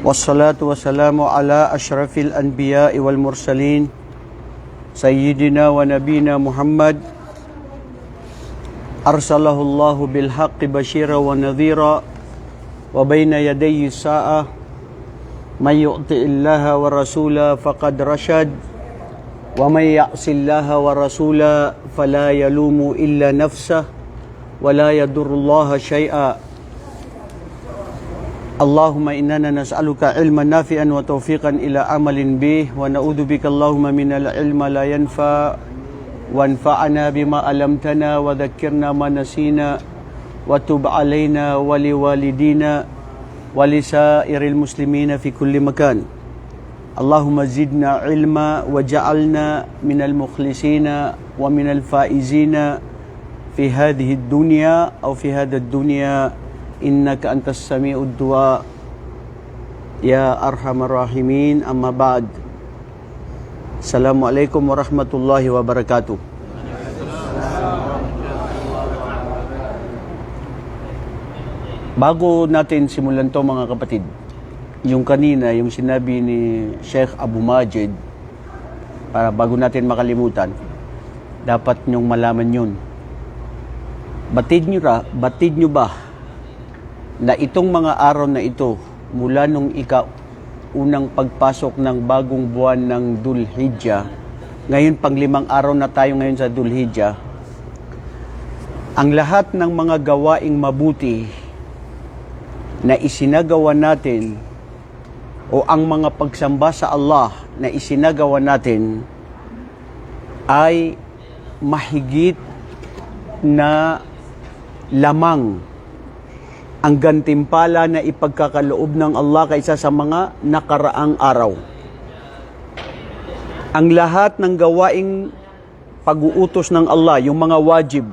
والصلاة والسلام على أشرف الأنبياء والمرسلين سيدنا ونبينا محمد أرسله الله بالحق بشيرا ونذيرا وبين يدي الساعة من يطع الله ورسوله فقد رشد ومن يعص الله ورسوله فلا يلوم إلا نفسه ولا يضر الله شيئا اللهم إننا نسألك علما نافعا وتوفيقا إلى عمل به ونعوذ بك اللهم من العلم لا ينفع وانفعنا بما علمتنا وذكرنا ما نسينا وتب علينا ولوالدينا ولسائر المسلمين في كل مكان اللهم زدنا علما وجعلنا من المخلصين ومن الفائزين في هذه الدنيا أو في هذا الدنيا إنك أنت السميع الدعاء يا أرحم الراحمين أما بعد السلام عليكم ورحمة الله وبركاته. Bago natin simulan to mga kapatid, yung kanina, yung sinabi ni Sheikh Abu Majid, para bago natin makalimutan, dapat nyong malaman yun. Batid nyo ba na itong mga araw na ito, mula nung unang pagpasok ng bagong buwan ng Dhul Hijjah, ngayon pang 5 araw na tayo ngayon sa Dhul Hijjah, ang lahat ng mga gawaing mabuti na isinagawa natin o ang mga pagsamba sa Allah na isinagawa natin ay mahigit na lamang ang gantimpala na ipagkakaloob ng Allah kaysa sa mga nakaraang araw. Ang lahat ng gawaing pag-uutos ng Allah, yung mga wajib,